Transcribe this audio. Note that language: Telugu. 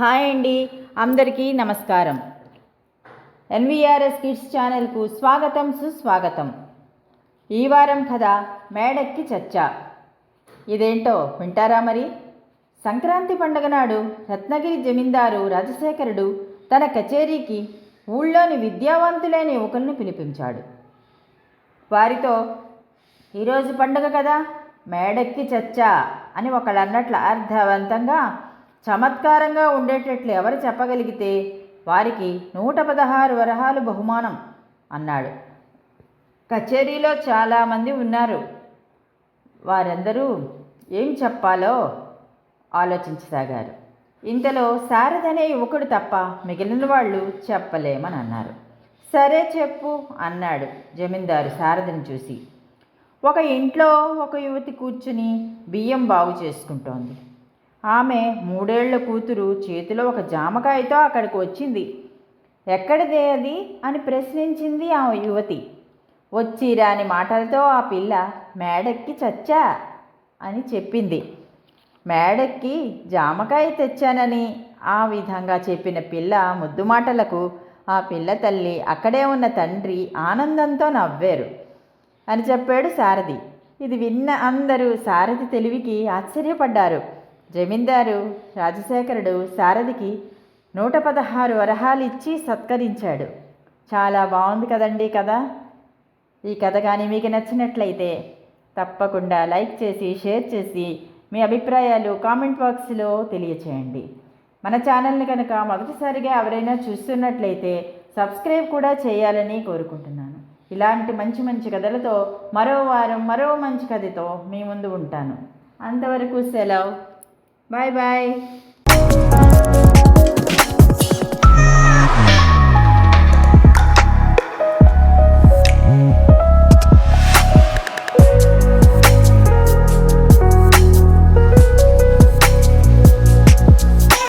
హాయ్ అండి, అందరికీ నమస్కారం. ఎన్విఆర్ఎస్ కిడ్స్ ఛానల్కు స్వాగతం, సుస్వాగతం. ఈ వారం కథ మేడెక్కి చర్చ. ఇదేంటో వింటారా మరి? సంక్రాంతి పండుగ నాడు రత్నగిరి జమీందారు రాజశేఖరుడు తన కచేరీకి ఊళ్ళోని విద్యావంతులైన యువకులను పిలిపించాడు. వారితో, ఈరోజు పండుగ కదా, మేడెక్కి చర్చ అని ఒకళ్ళన్నట్ల అర్థవంతంగా చమత్కారంగా ఉండేటట్లు ఎవరు చెప్పగలిగితే వారికి 116 వరహాలు బహుమానం అన్నాడు. కచేరీలో చాలామంది ఉన్నారు. వారందరూ ఏం చెప్పాలో ఆలోచించసాగారు. ఇంతలో శారదనే యువకుడు తప్ప మిగిలిన వాళ్ళు చెప్పలేమని అన్నారు. సరే చెప్పు అన్నాడు జమీందారు శారదని చూసి. ఒక ఇంట్లో ఒక యువతి కూర్చుని బియ్యం బాగు చేసుకుంటోంది. ఆమె 3 ఏళ్ల కూతురు చేతిలో ఒక జామకాయతో అక్కడికి వచ్చింది. ఎక్కడిదే అది అని ప్రశ్నించింది ఆ యువతి. వచ్చి రాని మాటలతో ఆ పిల్ల మేడెక్కి చచ్చా అని చెప్పింది. మేడెక్కి జామకాయ తెచ్చానని ఆ విధంగా చెప్పిన పిల్ల ముద్దు మాటలకు ఆ పిల్ల తల్లి, అక్కడే ఉన్న తండ్రి ఆనందంతో నవ్వారు అని చెప్పాడు సారథి. ఇది విన్న అందరూ సారథి తెలివికి ఆశ్చర్యపడ్డారు. జమీందారు రాజశేఖరుడు సారథికి 116 వరహాలు ఇచ్చి సత్కరించాడు. చాలా బాగుంది కదండి కదా. ఈ కథ కానీ మీకు నచ్చినట్లయితే తప్పకుండా లైక్ చేసి, షేర్ చేసి మీ అభిప్రాయాలు కామెంట్ బాక్స్లో తెలియచేయండి. మన ఛానల్ని కనుక మొదటిసారిగా ఎవరైనా చూస్తున్నట్లయితే సబ్స్క్రైబ్ కూడా చేయాలని కోరుకుంటున్నాను. ఇలాంటి మంచి మంచి కథలతో మరో వారం మరో మంచి కథతో మీ ముందు ఉంటాను. అంతవరకు సెలవు. Bye bye.